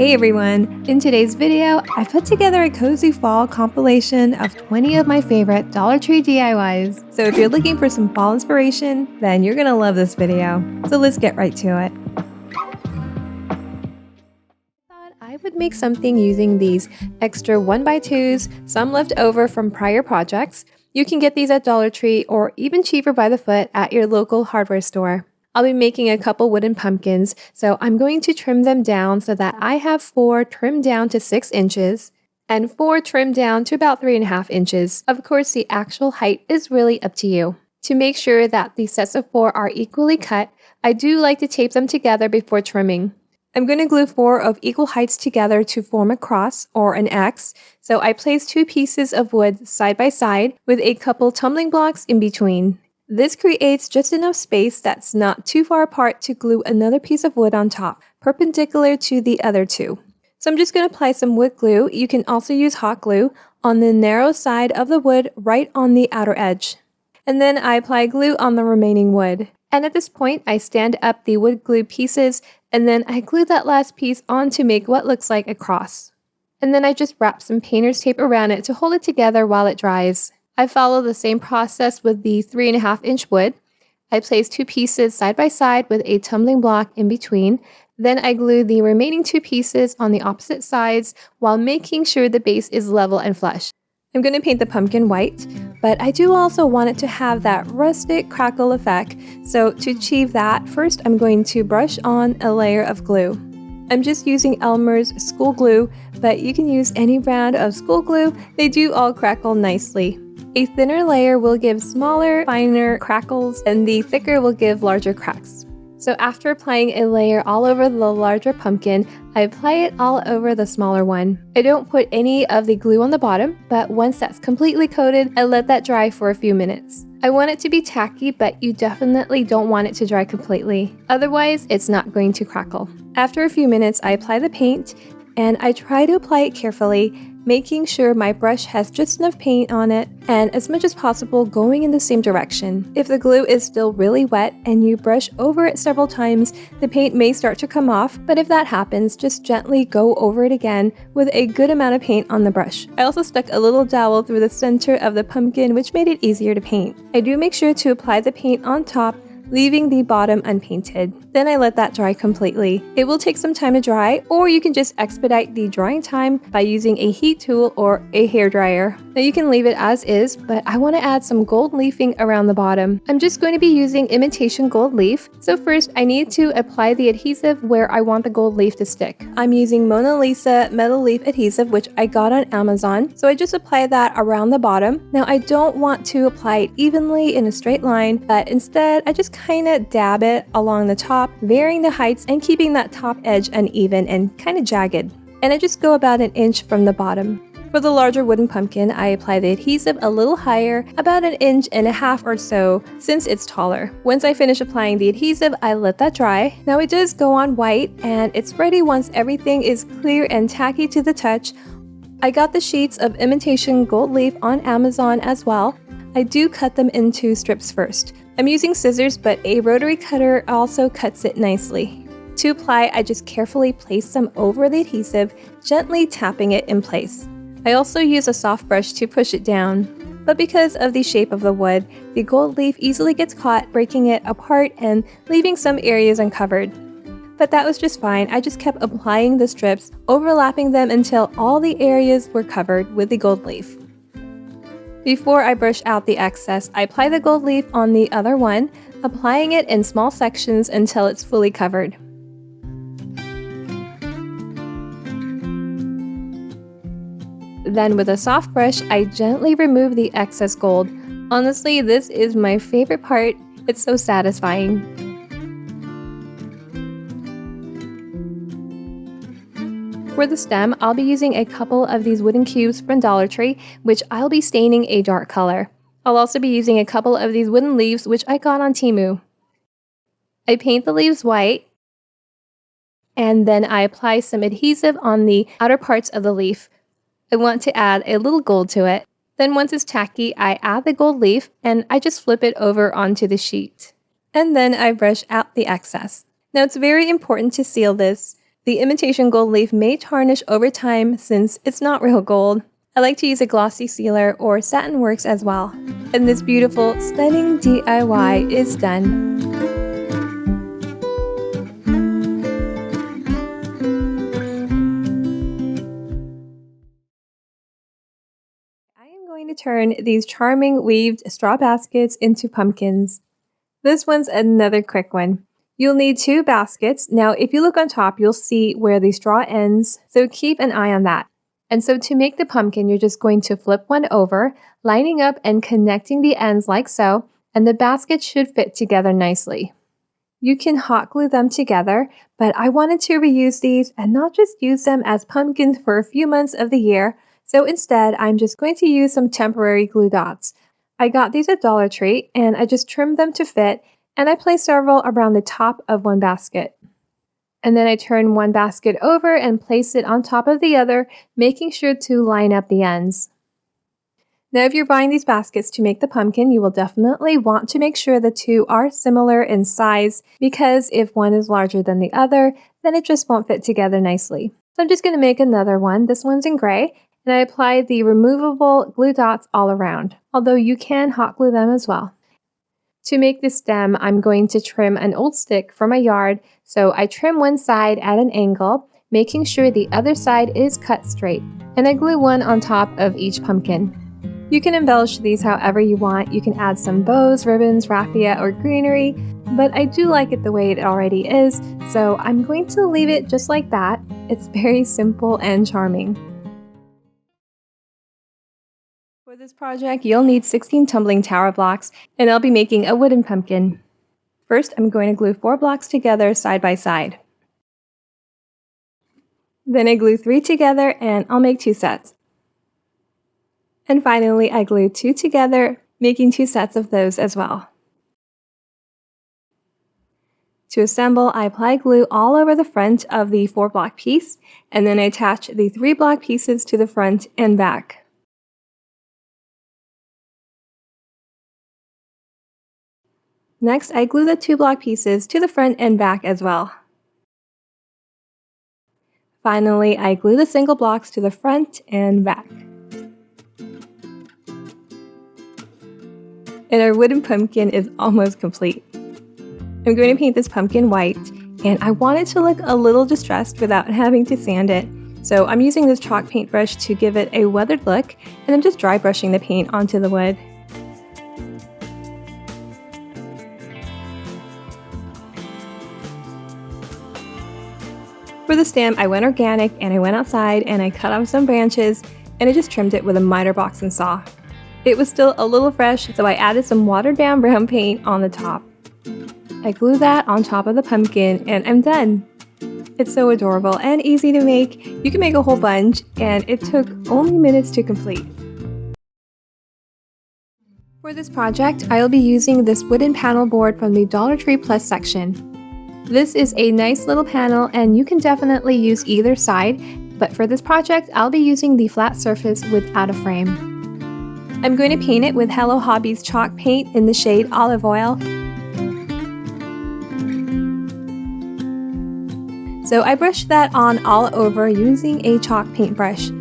Hey everyone! In today's video, I put together a cozy fall compilation of 20 of my favorite Dollar Tree DIYs. So if you're looking for some fall inspiration, then you're gonna love this video. So let's get right to it. I would make something using these extra 1x2s, some left over from prior projects. You can get these at Dollar Tree or even cheaper by the foot at your local hardware store. I'll be making a couple wooden pumpkins, so I'm going to trim them down so that I have 4 trimmed down to 6 inches and 4 trimmed down to about 3.5 inches. Of course, the actual height is really up to you. To make sure that the sets of 4 are equally cut, I do like to tape them together before trimming. I'm going to glue 4 of equal heights together to form a cross or an X, so I place 2 pieces of wood side by side with a couple tumbling blocks in between. This creates just enough space that's not too far apart to glue another piece of wood on top, perpendicular to the other 2. So I'm just going to apply some wood glue. You can also use hot glue on the narrow side of the wood right on the outer edge. And then I apply glue on the remaining wood. And at this point, I stand up the wood glue pieces and then I glue that last piece on to make what looks like a cross. And then I just wrap some painter's tape around it to hold it together while it dries. I follow the same process with the 3.5 inch wood. I place 2 pieces side by side with a tumbling block in between. Then I glue the remaining 2 pieces on the opposite sides while making sure the base is level and flush. I'm going to paint the pumpkin white, but I do also want it to have that rustic crackle effect. So to achieve that, first I'm going to brush on a layer of glue. I'm just using Elmer's school glue, but you can use any brand of school glue. They do all crackle nicely. A thinner layer will give smaller, finer crackles, and the thicker will give larger cracks. So after applying a layer all over the larger pumpkin, I apply it all over the smaller one. I don't put any of the glue on the bottom, but once that's completely coated, I let that dry for a few minutes. I want it to be tacky, but you definitely don't want it to dry completely. Otherwise, it's not going to crackle. After a few minutes, I apply the paint, and I try to apply it carefully, making sure my brush has just enough paint on it and as much as possible going in the same direction. If the glue is still really wet and you brush over it several times, the paint may start to come off, but if that happens, just gently go over it again with a good amount of paint on the brush. I also stuck a little dowel through the center of the pumpkin, which made it easier to paint. I do make sure to apply the paint on top, leaving the bottom unpainted. Then I let that dry completely. It will take some time to dry, or you can just expedite the drying time by using a heat tool or a hairdryer. Now you can leave it as is, but I want to add some gold leafing around the bottom. I'm just going to be using imitation gold leaf. So first I need to apply the adhesive where I want the gold leaf to stick. I'm using Mona Lisa metal leaf adhesive, which I got on Amazon. So I just apply that around the bottom. Now I don't want to apply it evenly in a straight line, but instead I just kind of dab it along the top, varying the heights and keeping that top edge uneven and kind of jagged. And I just go about 1 inch from the bottom. For the larger wooden pumpkin, I apply the adhesive a little higher, about 1.5 inches or so, since it's taller. Once I finish applying the adhesive, I let that dry. Now it does go on white, and it's ready once everything is clear and tacky to the touch. I got the sheets of imitation gold leaf on Amazon as well. I do cut them into strips first. I'm using scissors, but a rotary cutter also cuts it nicely. To apply, I just carefully place some over the adhesive, gently tapping it in place. I also use a soft brush to push it down, but because of the shape of the wood, the gold leaf easily gets caught, breaking it apart and leaving some areas uncovered. But that was just fine. I just kept applying the strips, overlapping them until all the areas were covered with the gold leaf. Before I brush out the excess, I apply the gold leaf on the other one, applying it in small sections until it's fully covered. Then with a soft brush, I gently remove the excess gold. Honestly, this is my favorite part. It's so satisfying. For the stem, I'll be using a couple of these wooden cubes from Dollar Tree, which I'll be staining a dark color. I'll also be using a couple of these wooden leaves, which I got on Temu. I paint the leaves white, and then I apply some adhesive on the outer parts of the leaf. I want to add a little gold to it. Then once it's tacky, I add the gold leaf, and I just flip it over onto the sheet. And then I brush out the excess. Now it's very important to seal this. The imitation gold leaf may tarnish over time since it's not real gold. I like to use a glossy sealer or satin works as well. And this beautiful, stunning DIY is done. I am going to turn these charming weaved straw baskets into pumpkins. This one's another quick one. You'll need 2 baskets. Now, if you look on top, you'll see where the straw ends, so keep an eye on that. And so to make the pumpkin, you're just going to flip one over, lining up and connecting the ends like so, and the basket should fit together nicely. You can hot glue them together, but I wanted to reuse these and not just use them as pumpkins for a few months of the year, so instead I'm just going to use some temporary glue dots. I got these at Dollar Tree and I just trimmed them to fit, and I placed several around the top of one basket. And then I turn one basket over and place it on top of the other, making sure to line up the ends. Now, if you're buying these baskets to make the pumpkin, you will definitely want to make sure the 2 are similar in size, because if one is larger than the other, then it just won't fit together nicely. So I'm just going to make another one. This one's in gray, and I apply the removable glue dots all around, although you can hot glue them as well. To make this stem, I'm going to trim an old stick from my yard, so I trim one side at an angle, making sure the other side is cut straight, and I glue one on top of each pumpkin. You can embellish these however you want. You can add some bows, ribbons, raffia, or greenery, but I do like it the way it already is, so I'm going to leave it just like that. It's very simple and charming. For this project, you'll need 16 tumbling tower blocks, and I'll be making a wooden pumpkin. First, I'm going to glue 4 blocks together side by side. Then I glue 3 together, and I'll make 2 sets. And finally, I glue 2 together, making 2 sets of those as well. To assemble, I apply glue all over the front of the 4-block piece, and then I attach the 3-block pieces to the front and back. Next, I glue the 2-block pieces to the front and back as well. Finally, I glue the single blocks to the front and back. And our wooden pumpkin is almost complete. I'm going to paint this pumpkin white, and I want it to look a little distressed without having to sand it. So I'm using this chalk paintbrush to give it a weathered look, and I'm just dry brushing the paint onto the wood. For the stem, I went organic and I went outside and I cut off some branches and I just trimmed it with a miter box and saw. It was still a little fresh, so I added some watered down brown paint on the top. I glue that on top of the pumpkin and I'm done. It's so adorable and easy to make. You can make a whole bunch, and it took only minutes to complete. For this project, I'll be using this wooden panel board from the Dollar Tree Plus section. This is a nice little panel, and you can definitely use either side, but for this project, I'll be using the flat surface without a frame. I'm going to paint it with Hello Hobbies chalk paint in the shade Olive Oil. So I brushed that on all over using a chalk paintbrush.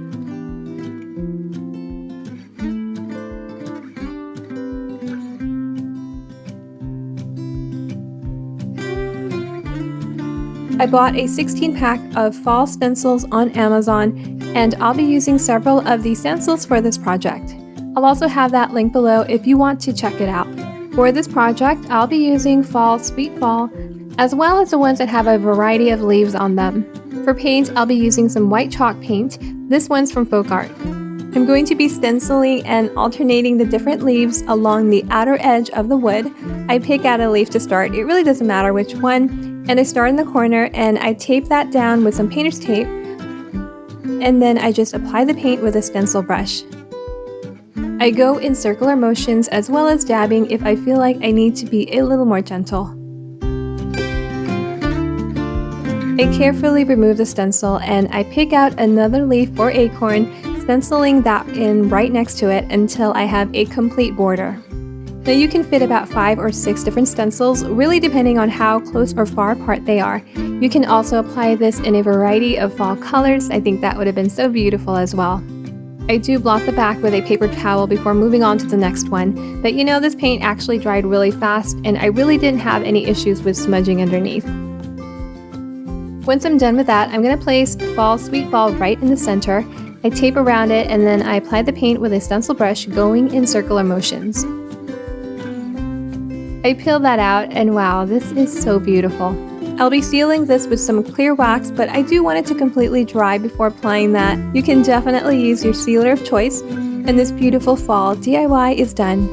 I bought a 16-pack of fall stencils on Amazon, and I'll be using several of these stencils for this project. I'll also have that link below if you want to check it out. For this project, I'll be using Fall Sweet Fall, as well as the ones that have a variety of leaves on them. For paint, I'll be using some white chalk paint. This one's from Faux. I'm going to be stenciling and alternating the different leaves along the outer edge of the wood. I pick out a leaf to start. It really doesn't matter which one. And I start in the corner and I tape that down with some painter's tape. And then I just apply the paint with a stencil brush. I go in circular motions as well as dabbing if I feel like I need to be a little more gentle. I carefully remove the stencil and I pick out another leaf or acorn, stenciling that in right next to it until I have a complete border. Now you can fit about 5 or 6 different stencils, really depending on how close or far apart they are. You can also apply this in a variety of fall colors. I think that would have been so beautiful as well. I do blot the back with a paper towel before moving on to the next one, but you know, this paint actually dried really fast and I really didn't have any issues with smudging underneath. Once I'm done with that, I'm going to place Fall Sweet Fall right in the center. I tape around it and then I apply the paint with a stencil brush going in circular motions. I peel that out and wow, this is so beautiful. I'll be sealing this with some clear wax, but I do want it to completely dry before applying that. You can definitely use your sealer of choice, and this beautiful fall DIY is done.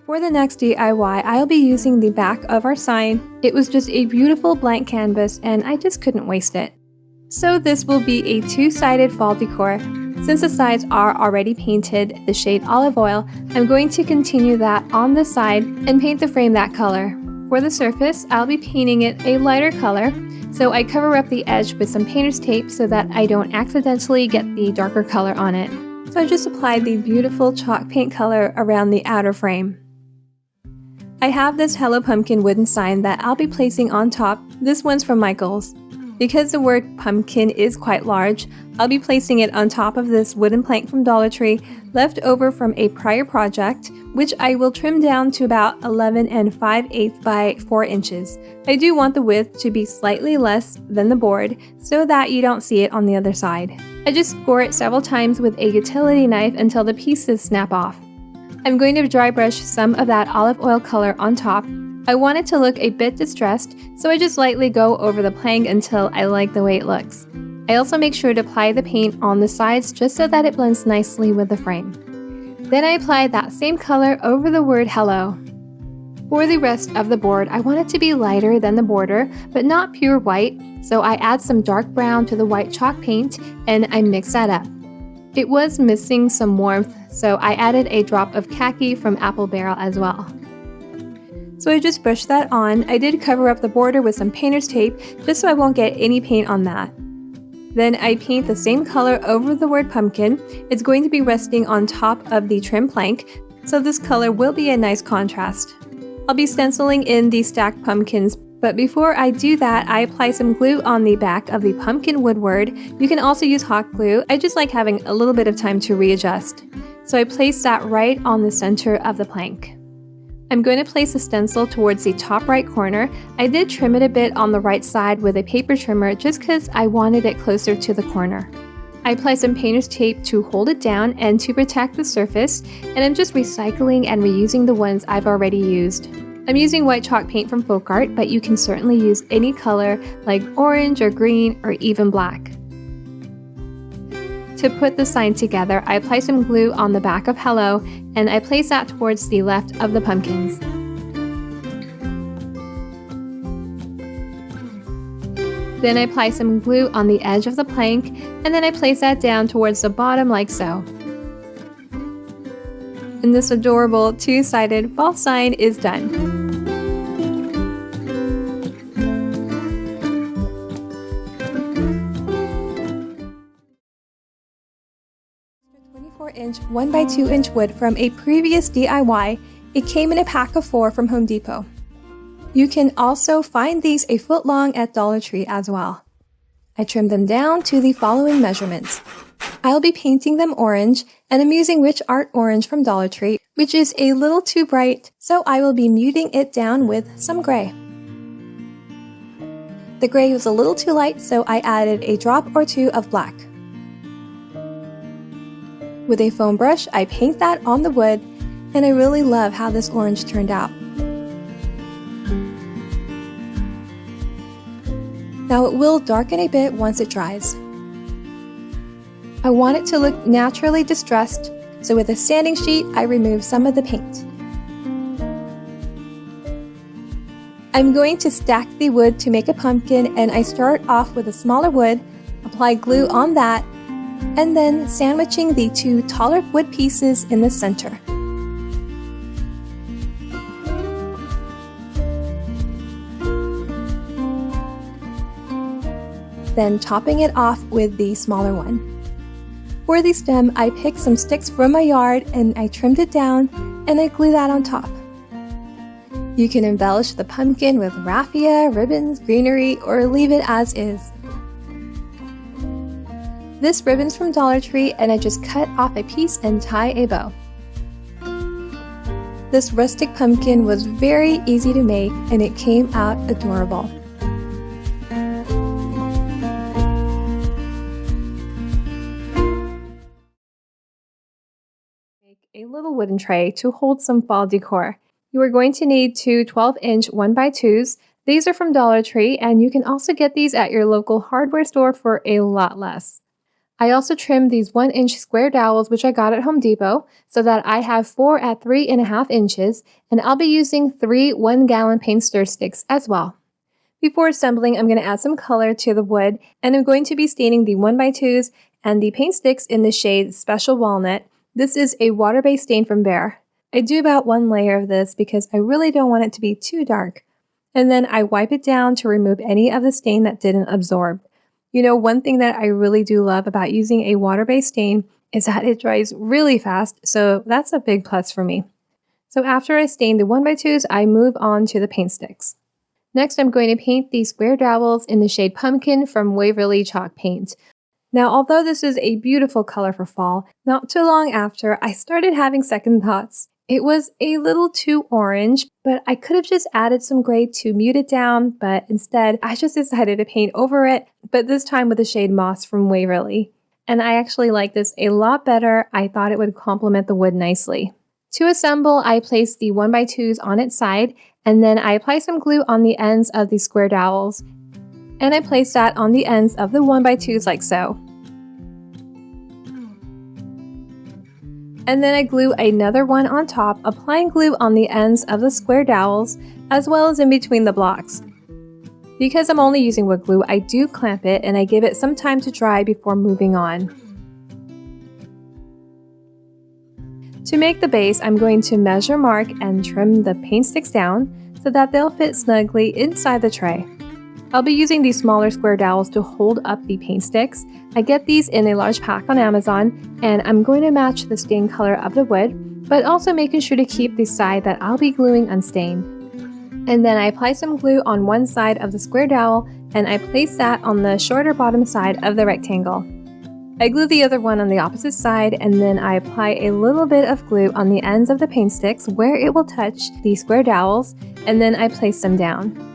For the next DIY, I'll be using the back of our sign. It was just a beautiful blank canvas and I just couldn't waste it. So this will be a two-sided fall decor. Since the sides are already painted the shade olive oil, I'm going to continue that on the side and paint the frame that color. For the surface, I'll be painting it a lighter color, so I cover up the edge with some painter's tape so that I don't accidentally get the darker color on it. So I just applied the beautiful chalk paint color around the outer frame. I have this Hello Pumpkin wooden sign that I'll be placing on top. This one's from Michael's. Because the word pumpkin is quite large, I'll be placing it on top of this wooden plank from Dollar Tree left over from a prior project, which I will trim down to about 11 5/8 by 4 inches. I do want the width to be slightly less than the board so that you don't see it on the other side. I just score it several times with a utility knife until the pieces snap off. I'm going to dry brush some of that olive oil color on top. I want it to look a bit distressed, so I just lightly go over the plank until I like the way it looks. I also make sure to apply the paint on the sides just so that it blends nicely with the frame. Then I apply that same color over the word hello. For the rest of the board, I want it to be lighter than the border, but not pure white, so I add some dark brown to the white chalk paint and I mix that up. It was missing some warmth, so I added a drop of khaki from Apple Barrel as well. So I just brushed that on. I did cover up the border with some painter's tape just so I won't get any paint on that. Then I paint the same color over the word pumpkin. It's going to be resting on top of the trim plank, so this color will be a nice contrast. I'll be stenciling in the stacked pumpkins, but before I do that, I apply some glue on the back of the pumpkin woodward. You can also use hot glue. I just like having a little bit of time to readjust. So I place that right on the center of the plank. I'm going to place a stencil towards the top right corner. I did trim it a bit on the right side with a paper trimmer just because I wanted it closer to the corner. I apply some painter's tape to hold it down and to protect the surface, and I'm just recycling and reusing the ones I've already used. I'm using white chalk paint from Faux, but you can certainly use any color like orange or green or even black. To put the sign together, I apply some glue on the back of hello and I place that towards the left of the pumpkins. Then I apply some glue on the edge of the plank and then I place that down towards the bottom like so. And this adorable two-sided fall sign is done. 24-inch 1x2-inch wood from a previous DIY. It came in a pack of 4 from Home Depot. You can also find these a foot long at Dollar Tree as well. I trimmed them down to the following measurements. I'll be painting them orange, and I'm using Rich Art Orange from Dollar Tree, which is a little too bright, so I will be muting it down with some gray. The gray was a little too light, so I added a drop or 2 of black. With a foam brush, I paint that on the wood, and I really love how this orange turned out. Now it will darken a bit once it dries. I want it to look naturally distressed, so with a sanding sheet, I remove some of the paint. I'm going to stack the wood to make a pumpkin, and I start off with a smaller wood, apply glue on that, and then sandwiching the 2 taller wood pieces in the center. Then topping it off with the smaller one. For the stem, I picked some sticks from my yard and I trimmed it down and I glue that on top. You can embellish the pumpkin with raffia, ribbons, greenery, or leave it as is. This ribbon's from Dollar Tree and I just cut off a piece and tie a bow. This rustic pumpkin was very easy to make and it came out adorable. Make a little wooden tray to hold some fall decor. You are going to need two 12-inch 1x2s. These are from Dollar Tree and you can also get these at your local hardware store for a lot less. I also trimmed these 1-inch square dowels which I got at Home Depot so that I have 4 at 3.5 inches, and I'll be using 3 1-gallon paint stir sticks as well. Before assembling, I'm going to add some color to the wood and I'm going to be staining the 1x2s and the paint sticks in the shade Special Walnut. This is a water-based stain from Behr. I do about 1 layer of this because I really don't want it to be too dark. And then I wipe it down to remove any of the stain that didn't absorb. You know, one thing that I really do love about using a water-based stain is that it dries really fast, so that's a big plus for me. So after I stain the 1x2s, I move on to the paint sticks. Next, I'm going to paint these square dowels in the shade Pumpkin from Waverly Chalk Paint. Now, although this is a beautiful color for fall, not too long after, I started having second thoughts. It was a little too orange, but I could have just added some gray to mute it down, but instead, I just decided to paint over it, but this time with the shade Moss from Waverly. And I actually like this a lot better. I thought it would complement the wood nicely. To assemble, I placed the 1x2s on its side, and then I apply some glue on the ends of the square dowels. And I place that on the ends of the 1x2s like so. And then I glue another one on top, applying glue on the ends of the square dowels, as well as in between the blocks. Because I'm only using wood glue, I do clamp it and I give it some time to dry before moving on. To make the base, I'm going to measure mark and trim the paint sticks down so that they'll fit snugly inside the tray. I'll be using these smaller square dowels to hold up the paint sticks. I get these in a large pack on Amazon, and I'm going to match the stain color of the wood, but also making sure to keep the side that I'll be gluing unstained. And then I apply some glue on one side of the square dowel, and I place that on the shorter bottom side of the rectangle. I glue the other one on the opposite side, and then I apply a little bit of glue on the ends of the paint sticks where it will touch the square dowels, and then I place them down.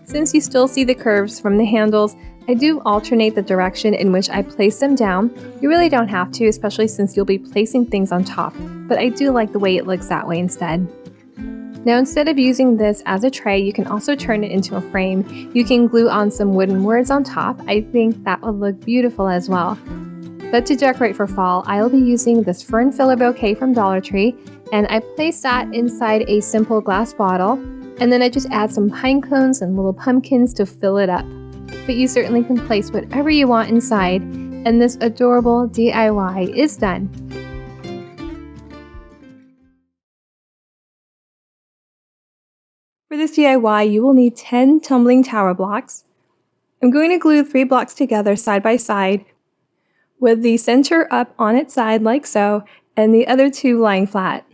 Since you still see the curves from the handles, I do alternate the direction in which I place them down. You really don't have to, especially since you'll be placing things on top, but I do like the way it looks that way instead. Now, instead of using this as a tray, you can also turn it into a frame. You can glue on some wooden words on top. I think that would look beautiful as well. But to decorate for fall, I'll be using this fern filler bouquet from Dollar Tree, and I place that inside a simple glass bottle. And then I just add some pine cones and little pumpkins to fill it up. But you certainly can place whatever you want inside, and this adorable DIY is done. For this DIY, you will need 10 tumbling tower blocks. I'm going to glue 3 blocks together side by side, with the center up on its side like so, and the other 2 lying flat.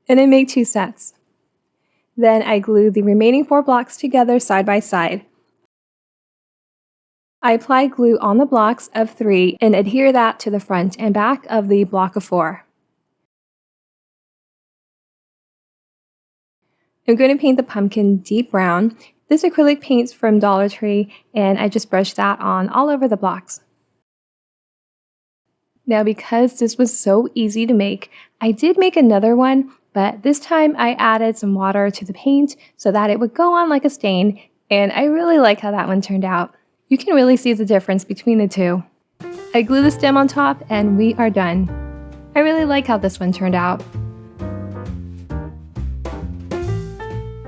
And I make 2 sets. Then I glue the remaining 4 blocks together side by side. I apply glue on the blocks of 3 and adhere that to the front and back of the block of 4. I'm going to paint the pumpkin deep brown. This acrylic paint's from Dollar Tree, and I just brushed that on all over the blocks. Now, because this was so easy to make, I did make another one, but this time I added some water to the paint so that it would go on like a stain, and I really like how that one turned out. You can really see the difference between the two. I glue the stem on top and we are done. I really like how this one turned out.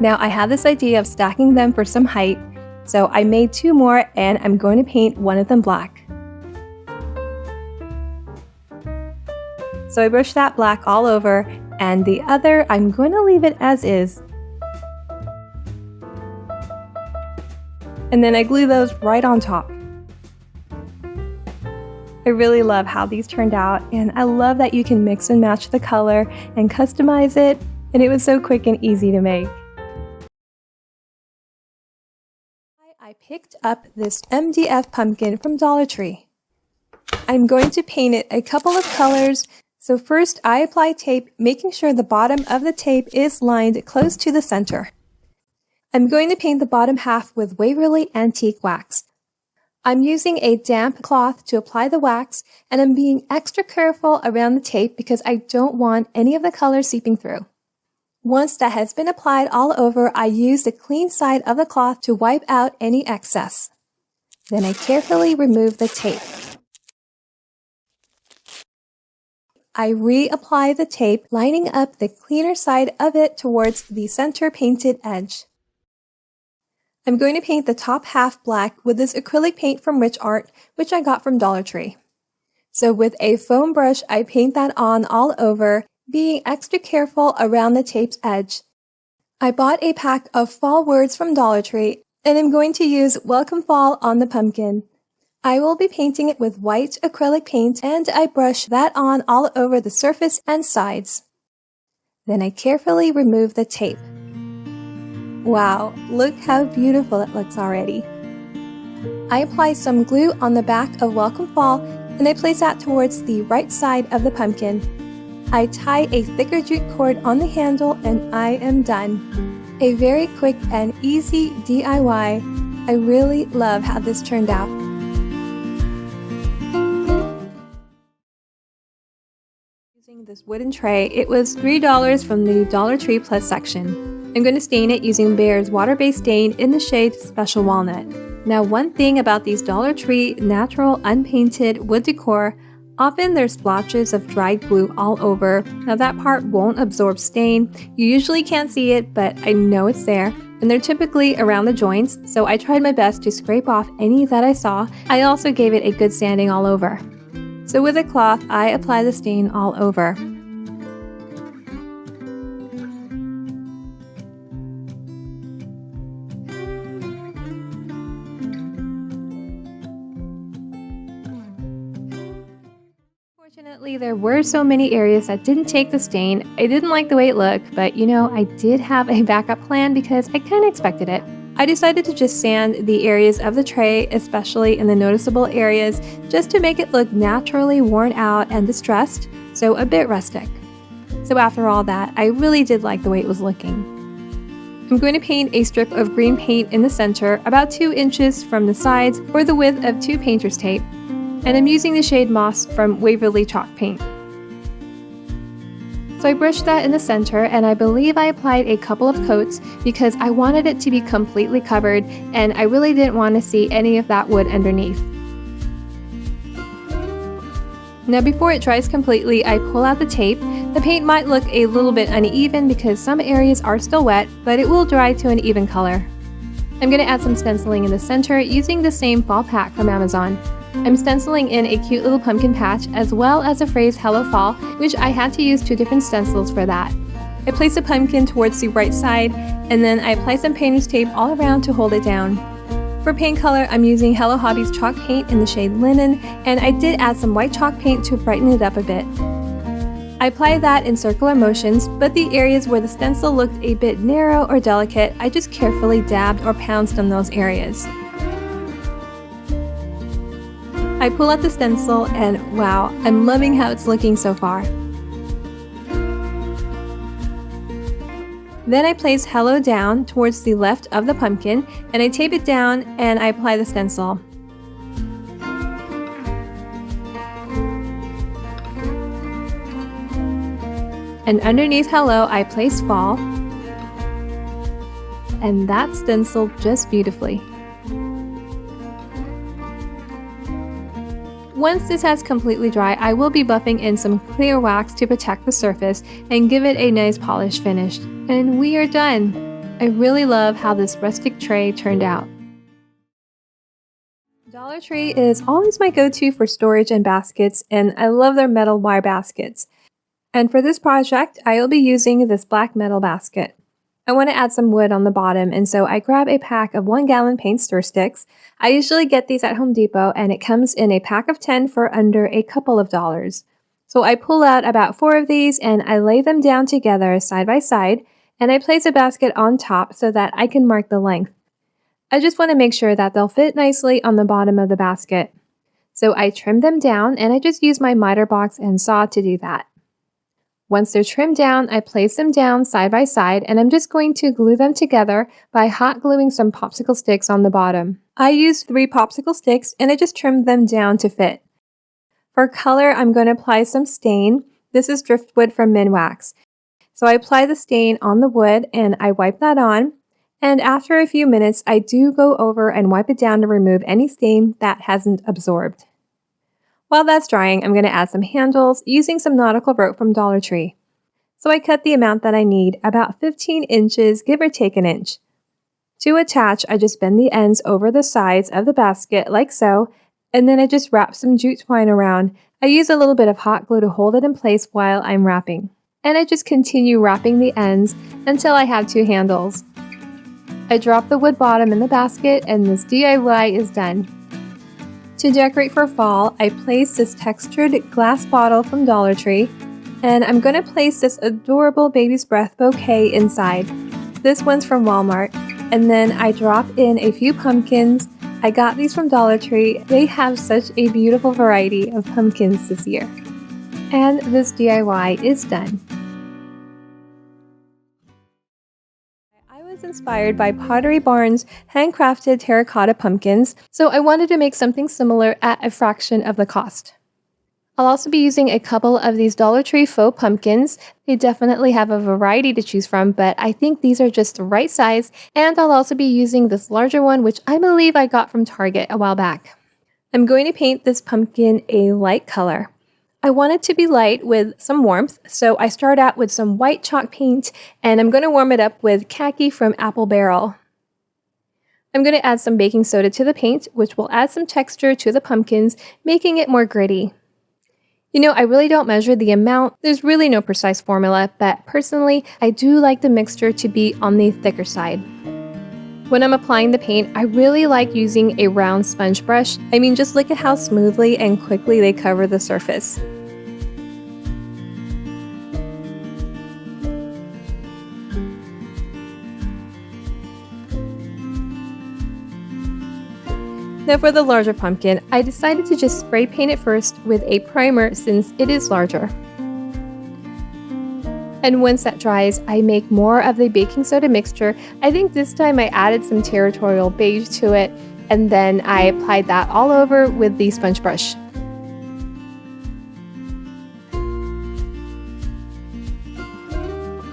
Now I had this idea of stacking them for some height, so I made 2 more and I'm going to paint one of them black. So I brushed that black all over, and the other I'm going to leave it as is. And then I glue those right on top. I really love how these turned out, and I love that you can mix and match the color and customize it, and it was so quick and easy to make. I picked up this MDF pumpkin from Dollar Tree. I'm going to paint it a couple of colors. So first I apply tape, making sure the bottom of the tape is lined close to the center. I'm going to paint the bottom half with Waverly Antique Wax. I'm using a damp cloth to apply the wax, and I'm being extra careful around the tape because I don't want any of the color seeping through. Once that has been applied all over, I use the clean side of the cloth to wipe out any excess. Then I carefully remove the tape. I reapply the tape, lining up the cleaner side of it towards the center painted edge. I'm going to paint the top half black with this acrylic paint from Rich Art, which I got from Dollar Tree. So with a foam brush, I paint that on all over, being extra careful around the tape's edge. I bought a pack of fall words from Dollar Tree, and I'm going to use Welcome Fall on the pumpkin. I will be painting it with white acrylic paint, and I brush that on all over the surface and sides. Then I carefully remove the tape. Wow, look how beautiful it looks already. I apply some glue on the back of Welcome Fall, and I place that towards the right side of the pumpkin. I tie a thicker jute cord on the handle, and I am done. A very quick and easy DIY. I really love how this turned out. Using this wooden tray, it was $3 from the Dollar Tree Plus section. I'm going to stain it using Bear's water-based stain in the shade Special Walnut. Now, one thing about these Dollar Tree natural unpainted wood decor, often there's splotches of dried glue all over. Now that part won't absorb stain. You usually can't see it, but I know it's there. And they're typically around the joints, so I tried my best to scrape off any that I saw. I also gave it a good sanding all over. So with a cloth, I apply the stain all over. Fortunately, there were so many areas that didn't take the stain. I didn't like the way it looked, but I did have a backup plan because I kind of expected it. I decided to just sand the areas of the tray, especially in the noticeable areas, just to make it look naturally worn out and distressed, so a bit rustic. So after all that, I really did like the way it was looking. I'm going to paint a strip of green paint in the center, about 2 inches from the sides, or the width of 2 painter's tape. And I'm using the shade Moss from Waverly Chalk Paint. So I brushed that in the center, and I believe I applied a couple of coats because I wanted it to be completely covered, and I really didn't want to see any of that wood underneath. Now before it dries completely, I pull out the tape. The paint might look a little bit uneven because some areas are still wet, but it will dry to an even color. I'm going to add some stenciling in the center using the same fall pack from Amazon. I'm stenciling in a cute little pumpkin patch as well as a phrase Hello Fall, which I had to use 2 different stencils for that. I place the pumpkin towards the right side, and then I apply some painter's tape all around to hold it down. For paint color, I'm using Hello Hobby's chalk paint in the shade Linen, and I did add some white chalk paint to brighten it up a bit. I applied that in circular motions, but the areas where the stencil looked a bit narrow or delicate, I just carefully dabbed or pounced on those areas. I pull out the stencil, and wow, I'm loving how it's looking so far. Then I place Hello down towards the left of the pumpkin, and I tape it down and I apply the stencil. And underneath Hello, I place Fall, and that stenciled just beautifully. Once this has completely dry, I will be buffing in some clear wax to protect the surface and give it a nice polished finish. And we are done! I really love how this rustic tray turned out. Dollar Tree is always my go-to for storage and baskets, and I love their metal wire baskets. And for this project, I will be using this black metal basket. I want to add some wood on the bottom, and so I grab a pack of 1-gallon paint stir sticks. I usually get these at Home Depot, and it comes in a pack of 10 for under a couple of dollars. So I pull out about 4 of these, and I lay them down together side by side, and I place a basket on top so that I can mark the length. I just want to make sure that they'll fit nicely on the bottom of the basket. So I trim them down, and I just use my miter box and saw to do that. Once they're trimmed down, I place them down side by side, and I'm just going to glue them together by hot gluing some popsicle sticks on the bottom. I used 3 popsicle sticks, and I just trimmed them down to fit. For color, I'm going to apply some stain. This is driftwood from Minwax. So I apply the stain on the wood, and I wipe that on. And after a few minutes, I do go over and wipe it down to remove any stain that hasn't absorbed. While that's drying, I'm going to add some handles using some nautical rope from Dollar Tree. So I cut the amount that I need, about 15 inches, give or take an inch. To attach, I just bend the ends over the sides of the basket like so, and then I just wrap some jute twine around. I use a little bit of hot glue to hold it in place while I'm wrapping. And I just continue wrapping the ends until I have 2 handles. I drop the wood bottom in the basket, and this DIY is done. To decorate for fall, I place this textured glass bottle from Dollar Tree, and I'm going to place this adorable baby's breath bouquet inside. This one's from Walmart, and then I drop in a few pumpkins. I got these from Dollar Tree. They have such a beautiful variety of pumpkins this year. And this DIY is done. Inspired by Pottery Barn's handcrafted terracotta pumpkins, so I wanted to make something similar at a fraction of the cost. I'll also be using a couple of these Dollar Tree faux pumpkins. They definitely have a variety to choose from, but I think these are just the right size, and I'll also be using this larger one, which I believe I got from Target a while back. I'm going to paint this pumpkin a light color. I want it to be light with some warmth, so I start out with some white chalk paint, and I'm going to warm it up with khaki from Apple Barrel. I'm going to add some baking soda to the paint, which will add some texture to the pumpkins, making it more gritty. You know, I really don't measure the amount. There's really no precise formula, but personally, I do like the mixture to be on the thicker side. When I'm applying the paint, I really like using a round sponge brush. I mean, just look at how smoothly and quickly they cover the surface. Now for the larger pumpkin, I decided to just spray paint it first with a primer since it is larger. And once that dries, I make more of the baking soda mixture. I think this time I added some territorial beige to it, and then I applied that all over with the sponge brush.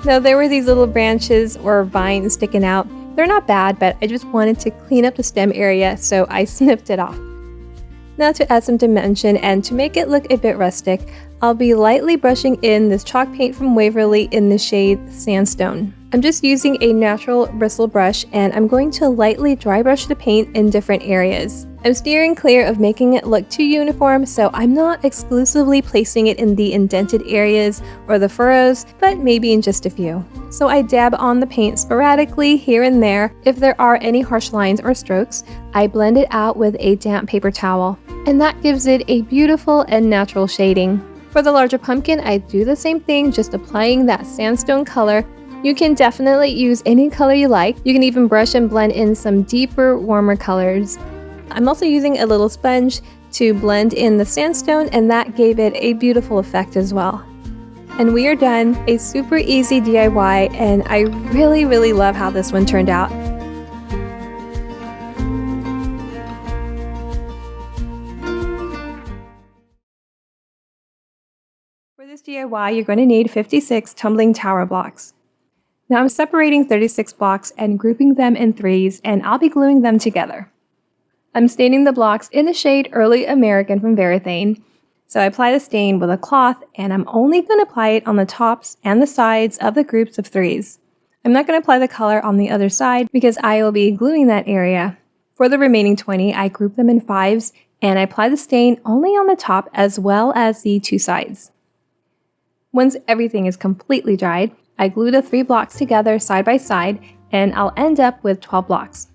Now there were these little branches or vines sticking out. They're not bad, but I just wanted to clean up the stem area, so I snipped it off. Now to add some dimension and to make it look a bit rustic, I'll be lightly brushing in this chalk paint from Waverly in the shade Sandstone. I'm just using a natural bristle brush, and I'm going to lightly dry brush the paint in different areas. I'm steering clear of making it look too uniform, so I'm not exclusively placing it in the indented areas or the furrows, but maybe in just a few. So I dab on the paint sporadically here and there. If there are any harsh lines or strokes, I blend it out with a damp paper towel, and that gives it a beautiful and natural shading. For the larger pumpkin, I do the same thing, just applying that sandstone color. You can definitely use any color you like. You can even brush and blend in some deeper, warmer colors. I'm also using a little sponge to blend in the sandstone, and that gave it a beautiful effect as well. And we are done. A super easy DIY, and I really love how this one turned out. For this DIY, you're going to need 56 tumbling tower blocks. Now I'm separating 36 blocks and grouping them in threes, and I'll be gluing them together. I'm staining the blocks in the shade Early American from Varathane. So I apply the stain with a cloth, and I'm only going to apply it on the tops and the sides of the groups of threes. I'm not going to apply the color on the other side because I will be gluing that area. For the remaining 20, I group them in fives, and I apply the stain only on the top as well as the two sides. Once everything is completely dried, I glue the 3 blocks together side by side, and I'll end up with 12 blocks.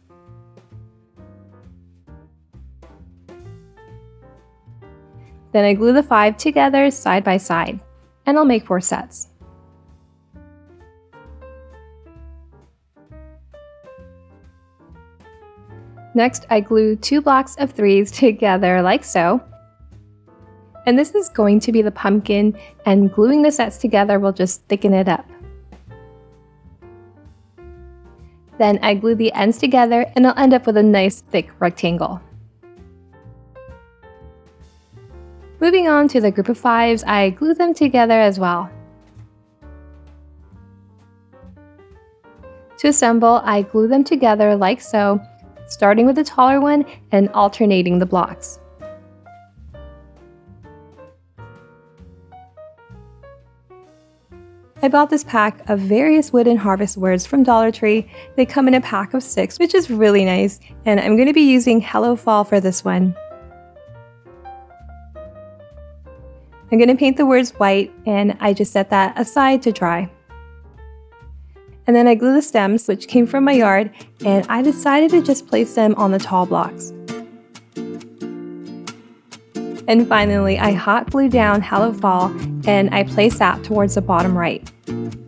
Then I glue the 5 together side by side, and I'll make 4 sets. Next, I glue 2 blocks of 3s together like so. And this is going to be the pumpkin, and gluing the sets together will just thicken it up. Then I glue the ends together, and I'll end up with a nice thick rectangle. Moving on to the group of 5s, I glue them together as well. To assemble, I glue them together like so, starting with the taller one and alternating the blocks. I bought this pack of various wooden harvest words from Dollar Tree. They come in a pack of 6, which is really nice, and I'm going to be using Hello Fall for this one. I'm going to paint the words white, and I just set that aside to dry. And then I glue the stems, which came from my yard, and I decided to just place them on the tall blocks. And finally, I hot glue down Hello Fall, and I place that towards the bottom right.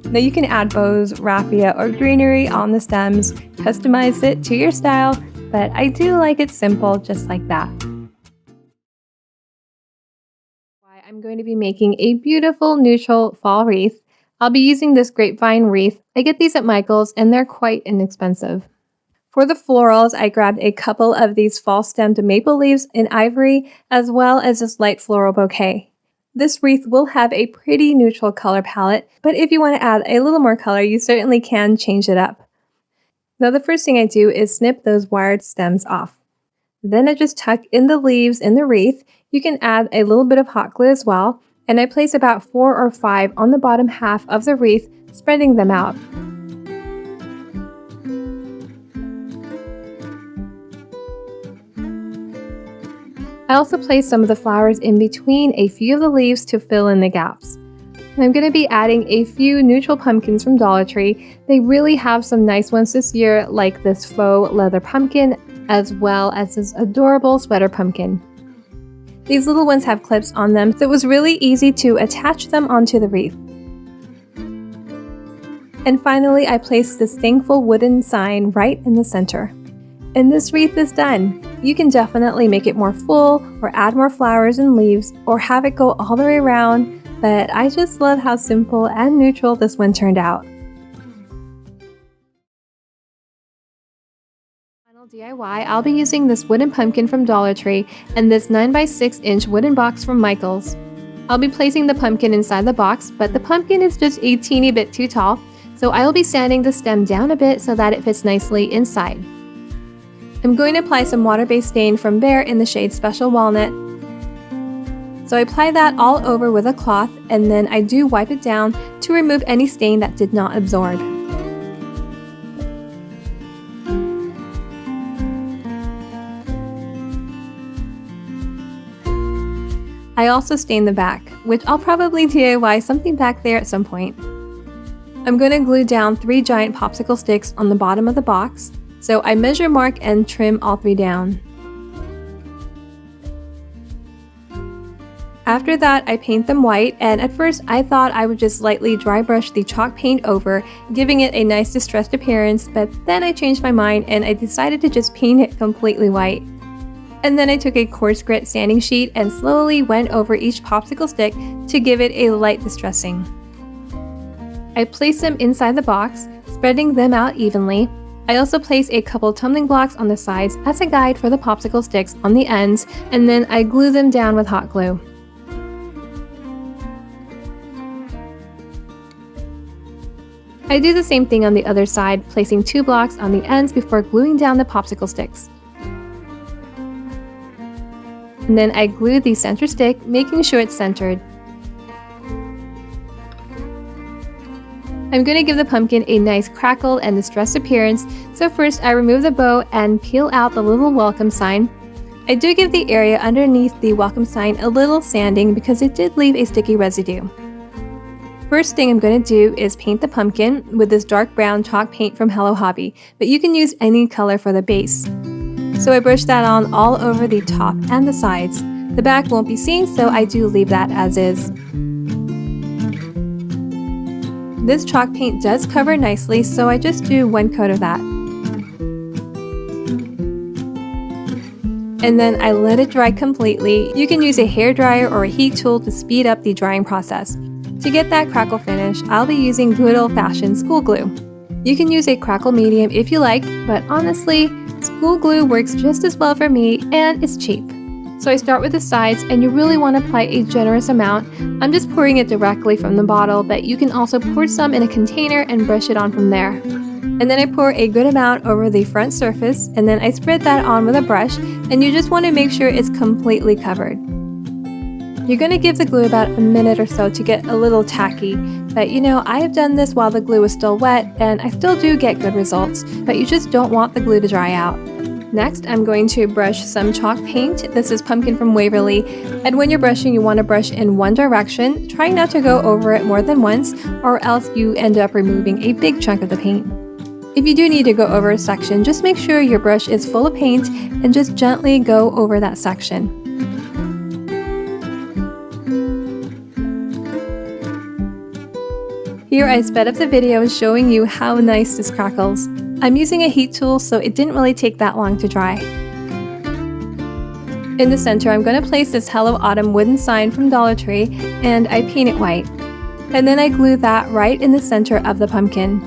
Now you can add bows, raffia, or greenery on the stems, customize it to your style, but I do like it simple just like that. I'm going to be making a beautiful neutral fall wreath. I'll be using this grapevine wreath. I get these at Michael's and they're quite inexpensive. For the florals, I grabbed a couple of these fall-stemmed maple leaves in ivory, as well as this light floral bouquet. This wreath will have a pretty neutral color palette, but if you want to add a little more color, you certainly can change it up. Now the first thing I do is snip those wired stems off. Then I just tuck in the leaves in the wreath. You can add a little bit of hot glue as well, and I place about 4 or 5 on the bottom half of the wreath, spreading them out. I also place some of the flowers in between a few of the leaves to fill in the gaps. And I'm going to be adding a few neutral pumpkins from Dollar Tree. They really have some nice ones this year, like this faux leather pumpkin, as well as this adorable sweater pumpkin. These little ones have clips on them, so it was really easy to attach them onto the wreath. And finally, I placed this thankful wooden sign right in the center. And this wreath is done. You can definitely make it more full, or add more flowers and leaves, or have it go all the way around, but I just love how simple and neutral this one turned out. Final DIY, I'll be using this wooden pumpkin from Dollar Tree and this 9x6 inch wooden box from Michael's. I'll be placing the pumpkin inside the box, but the pumpkin is just a teeny bit too tall, so I will be sanding the stem down a bit so that it fits nicely inside. I'm going to apply some water-based stain from Bear in the shade Special Walnut. So I apply that all over with a cloth, and then I do wipe it down to remove any stain that did not absorb. I also stain the back, which I'll probably DIY something back there at some point. I'm going to glue down 3 giant popsicle sticks on the bottom of the box. So I measure mark and trim all 3 down. After that, I paint them white, and at first I thought I would just lightly dry brush the chalk paint over, giving it a nice distressed appearance, but then I changed my mind and I decided to just paint it completely white. And then I took a coarse grit sanding sheet and slowly went over each popsicle stick to give it a light distressing. I placed them inside the box, spreading them out evenly. I also place a couple tumbling blocks on the sides as a guide for the popsicle sticks on the ends, and then I glue them down with hot glue. I do the same thing on the other side, placing 2 blocks on the ends before gluing down the popsicle sticks. And then I glue the center stick, making sure it's centered. I'm going to give the pumpkin a nice crackled and distressed appearance, so first I remove the bow and peel out the little welcome sign. I do give the area underneath the welcome sign a little sanding because it did leave a sticky residue. First thing I'm going to do is paint the pumpkin with this dark brown chalk paint from Hello Hobby, but you can use any color for the base. So I brush that on all over the top and the sides. The back won't be seen, so I do leave that as is. This chalk paint does cover nicely, so I just do one coat of that. And then I let it dry completely. You can use a hairdryer or a heat tool to speed up the drying process. To get that crackle finish, I'll be using good old-fashioned school glue. You can use a crackle medium if you like, but honestly, school glue works just as well for me and it's cheap. So I start with the sides, and you really want to apply a generous amount. I'm just pouring it directly from the bottle, but you can also pour some in a container and brush it on from there. And then I pour a good amount over the front surface, and then I spread that on with a brush, and you just want to make sure it's completely covered. You're going to give the glue about a minute or so to get a little tacky, but you know, I have done this while the glue is still wet, and I still do get good results, but you just don't want the glue to dry out. Next, I'm going to brush some chalk paint. This is Pumpkin from Waverly, and when you're brushing, you want to brush in one direction. Try not to go over it more than once, or else you end up removing a big chunk of the paint. If you do need to go over a section, just make sure your brush is full of paint and just gently go over that section. Here I sped up the video showing you how nice this crackles. I'm using a heat tool, so it didn't really take that long to dry. In the center, I'm going to place this Hello Autumn wooden sign from Dollar Tree, and I paint it white. And then I glue that right in the center of the pumpkin.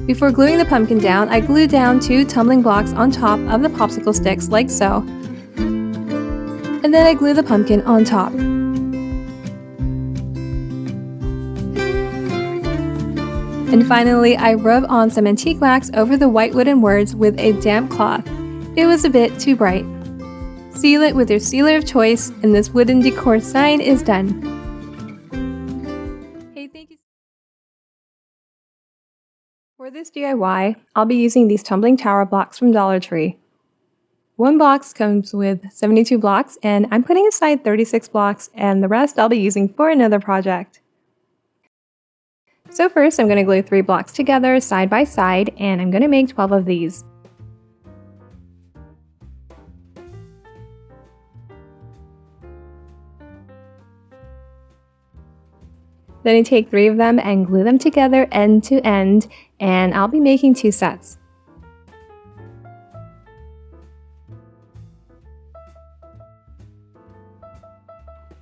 Before gluing the pumpkin down, I glue down 2 tumbling blocks on top of the popsicle sticks, like so. And then I glue the pumpkin on top. And finally, I rub on some antique wax over the white wooden words with a damp cloth. It was a bit too bright. Seal it with your sealer of choice, and this wooden decor sign is done. Hey, thank you. For this DIY, I'll be using these tumbling tower blocks from Dollar Tree. One box comes with 72 blocks, and I'm putting aside 36 blocks, and the rest I'll be using for another project. So first, I'm going to glue 3 blocks together side by side, and I'm going to make 12 of these. Then I take 3 of them and glue them together end to end, and I'll be making 2 sets.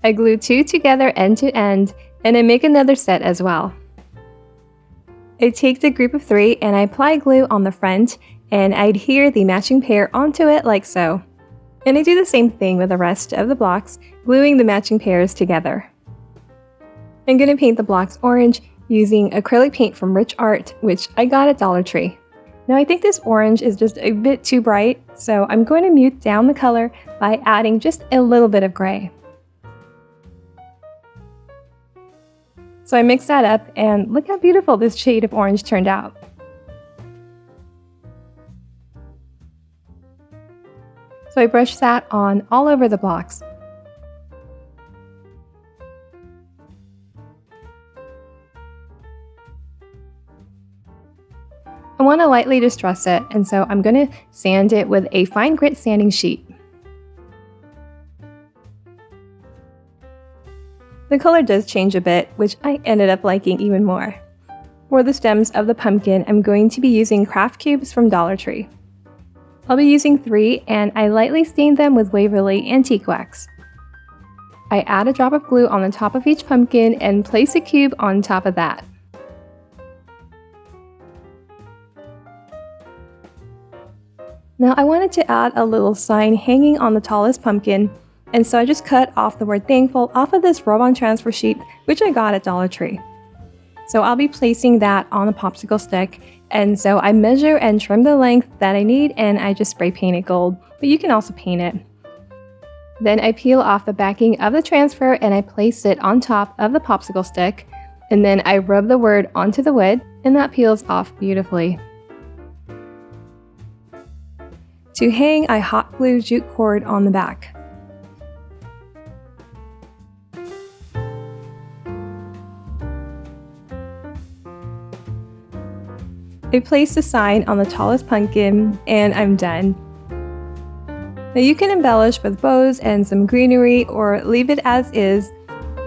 I glue 2 together end to end, and I make another set as well. I take the group of 3 and I apply glue on the front, and I adhere the matching pair onto it like so. And I do the same thing with the rest of the blocks, gluing the matching pairs together. I'm going to paint the blocks orange using acrylic paint from Rich Art, which I got at Dollar Tree. Now I think this orange is just a bit too bright, so I'm going to mute down the color by adding just a little bit of gray. So I mixed that up, and look how beautiful this shade of orange turned out. So I brushed that on all over the blocks. I want to lightly distress it, and so I'm going to sand it with a fine grit sanding sheet. The color does change a bit, which I ended up liking even more. For the stems of the pumpkin, I'm going to be using craft cubes from Dollar Tree. I'll be using 3, and I lightly stain them with Waverly antique wax. I add a drop of glue on the top of each pumpkin and place a cube on top of that. Now I wanted to add a little sign hanging on the tallest pumpkin, and so I just cut off the word thankful off of this rub-on transfer sheet, which I got at Dollar Tree. So I'll be placing that on the popsicle stick, and so I measure and trim the length that I need, and I just spray paint it gold, but you can also paint it. Then I peel off the backing of the transfer and I place it on top of the popsicle stick, and then I rub the word onto the wood, and that peels off beautifully. To hang, I hot glue jute cord on the back. I placed a sign on the tallest pumpkin, and I'm done. Now you can embellish with bows and some greenery or leave it as is.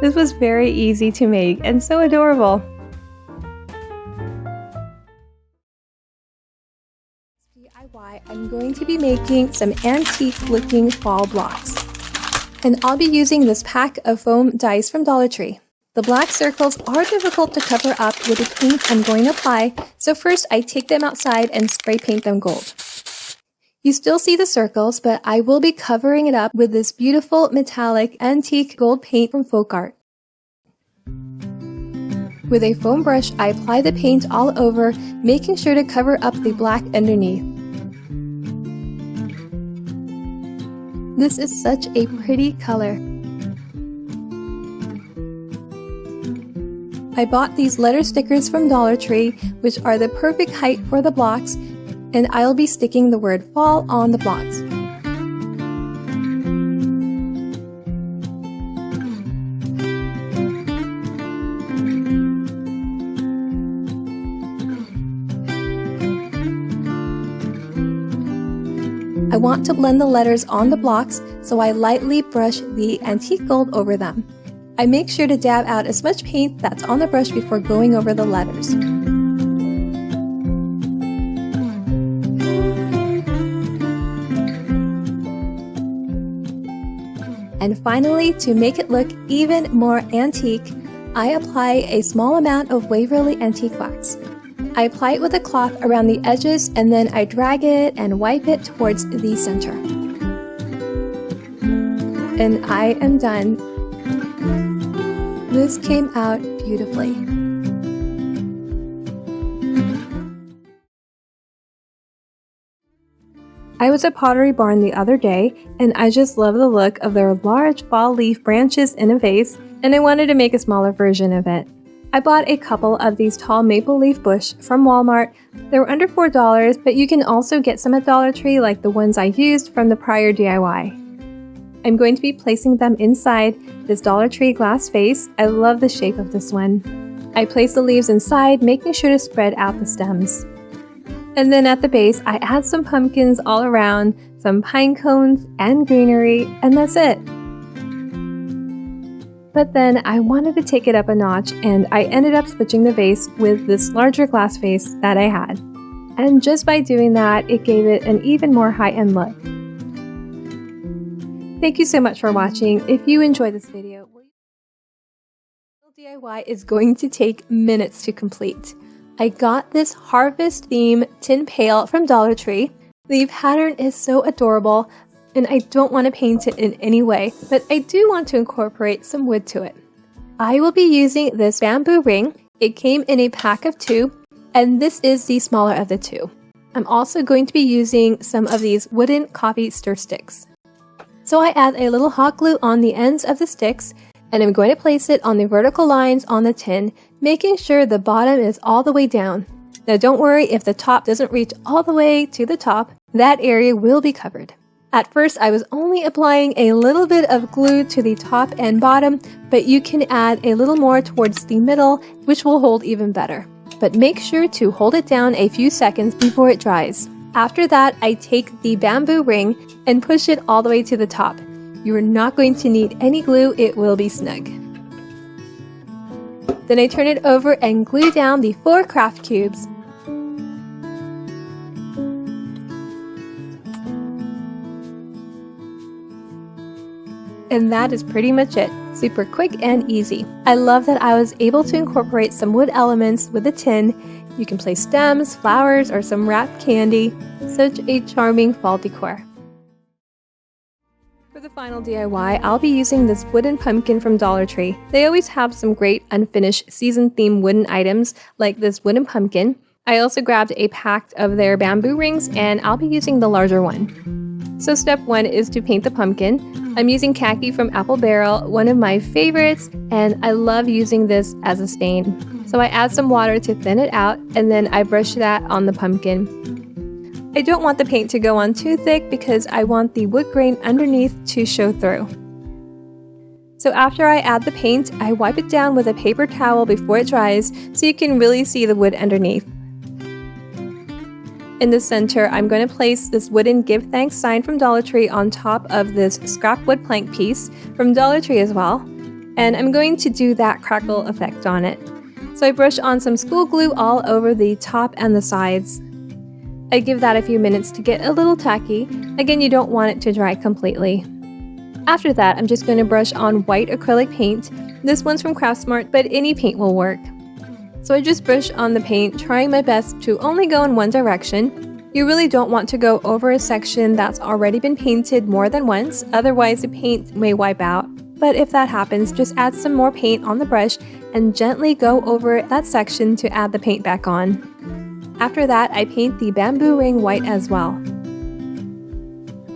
This was very easy to make and so adorable. DIY, I'm going to be making some antique looking fall blocks. And I'll be using this pack of foam dice from Dollar Tree. The black circles are difficult to cover up with the paint I'm going to apply, so first I take them outside and spray paint them gold. You still see the circles, but I will be covering it up with this beautiful metallic antique gold paint from Faux. With a foam brush, I apply the paint all over, making sure to cover up the black underneath. This is such a pretty color. I bought these letter stickers from Dollar Tree, which are the perfect height for the blocks, and I'll be sticking the word fall on the blocks. I want to blend the letters on the blocks, so I lightly brush the antique gold over them. I make sure to dab out as much paint that's on the brush before going over the letters. And finally, to make it look even more antique, I apply a small amount of Waverly Antique Wax. I apply it with a cloth around the edges and then I drag it and wipe it towards the center. And I am done. This came out beautifully. I was at Pottery Barn the other day, and I just love the look of their large fall leaf branches in a vase, and I wanted to make a smaller version of it. I bought a couple of these tall maple leaf bush from Walmart. They were under $4, but you can also get some at Dollar Tree like the ones I used from the prior DIY. I'm going to be placing them inside this Dollar Tree glass vase. I love the shape of this one. I place the leaves inside, making sure to spread out the stems. And then at the base, I add some pumpkins all around, some pine cones and greenery, and that's it. But then I wanted to take it up a notch, and I ended up switching the vase with this larger glass vase that I had. And just by doing that, it gave it an even more high-end look. Thank you so much for watching. If you enjoyed this video, DIY is going to take minutes to complete. I got this harvest theme tin pail from Dollar Tree. The pattern is so adorable, and I don't want to paint it in any way, but I do want to incorporate some wood to it. I will be using this bamboo ring. It came in a pack of 2, and this is the smaller of the 2. I'm also going to be using some of these wooden coffee stir sticks. So I add a little hot glue on the ends of the sticks, and I'm going to place it on the vertical lines on the tin, making sure the bottom is all the way down. Now don't worry if the top doesn't reach all the way to the top, that area will be covered. At first I was only applying a little bit of glue to the top and bottom, but you can add a little more towards the middle, which will hold even better. But make sure to hold it down a few seconds before it dries. After that, I take the bamboo ring and push it all the way to the top. You are not going to need any glue, it will be snug. Then I turn it over and glue down the 4 craft cubes. And that is pretty much it. Super quick and easy. I love that I was able to incorporate some wood elements with the tin. You can place stems, flowers, or some wrapped candy. Such a charming fall decor. For the final DIY, I'll be using this wooden pumpkin from Dollar Tree. They always have some great unfinished season-themed wooden items like this wooden pumpkin. I also grabbed a pack of their bamboo rings, and I'll be using the larger one. So step 1 is to paint the pumpkin. I'm using khaki from Apple Barrel, one of my favorites, and I love using this as a stain. So I add some water to thin it out, and then I brush that on the pumpkin. I don't want the paint to go on too thick because I want the wood grain underneath to show through. So after I add the paint, I wipe it down with a paper towel before it dries so you can really see the wood underneath. In the center, I'm going to place this wooden Give Thanks sign from Dollar Tree on top of this scrap wood plank piece from Dollar Tree as well. And I'm going to do that crackle effect on it. So I brush on some school glue all over the top and the sides. I give that a few minutes to get a little tacky. Again, you don't want it to dry completely. After that, I'm just going to brush on white acrylic paint. This one's from Craftsmart, but any paint will work. So I just brush on the paint, trying my best to only go in one direction. You really don't want to go over a section that's already been painted more than once, otherwise the paint may wipe out. But if that happens, just add some more paint on the brush and gently go over that section to add the paint back on. After that, I paint the bamboo ring white as well.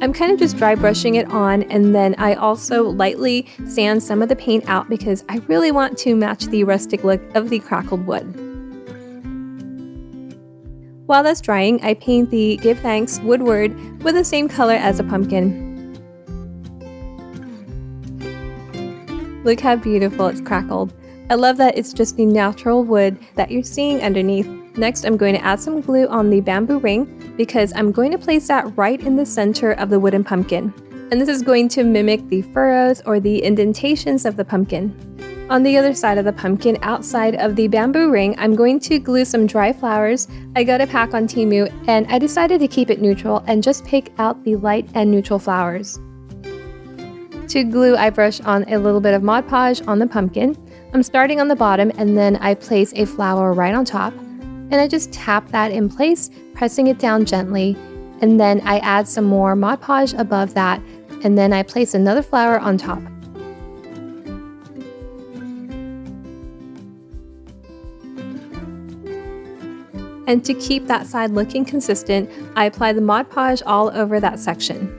I'm kind of just dry brushing it on, and then I also lightly sand some of the paint out because I really want to match the rustic look of the crackled wood. While that's drying, I paint the Give Thanks woodward with the same color as a pumpkin. Look how beautiful it's crackled. I love that it's just the natural wood that you're seeing underneath. Next, I'm going to add some glue on the bamboo ring because I'm going to place that right in the center of the wooden pumpkin. And this is going to mimic the furrows or the indentations of the pumpkin. On the other side of the pumpkin, outside of the bamboo ring, I'm going to glue some dry flowers. I got a pack on Temu, and I decided to keep it neutral and just pick out the light and neutral flowers. To glue, I brush on a little bit of Mod Podge on the pumpkin. I'm starting on the bottom, and then I place a flower right on top. And I just tap that in place, pressing it down gently. And then I add some more Mod Podge above that, and then I place another flower on top. And to keep that side looking consistent, I apply the Mod Podge all over that section.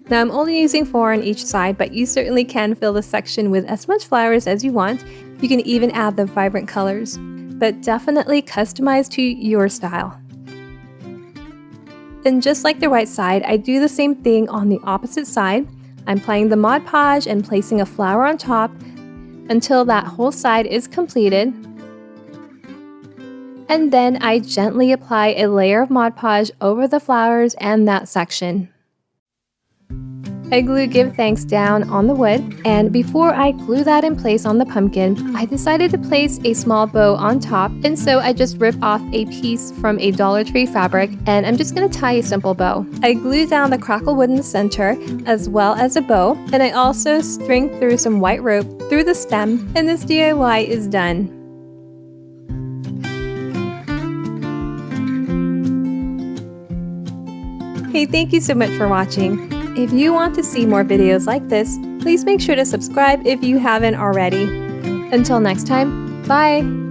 Now I'm only using 4 on each side, but you certainly can fill the section with as much flowers as you want. You can even add the vibrant colors, but definitely customize to your style. And just like the right side, I do the same thing on the opposite side. I'm applying the Mod Podge and placing a flower on top until that whole side is completed. And then I gently apply a layer of Mod Podge over the flowers and that section. I glue Give Thanks down on the wood, and before I glue that in place on the pumpkin, I decided to place a small bow on top, and so I just ripped off a piece from a Dollar Tree fabric, and I'm just going to tie a simple bow. I glue down the crackle wood in the center, as well as a bow, and I also string through some white rope through the stem, and this DIY is done. Hey, thank you so much for watching. If you want to see more videos like this, please make sure to subscribe if you haven't already. Until next time, bye!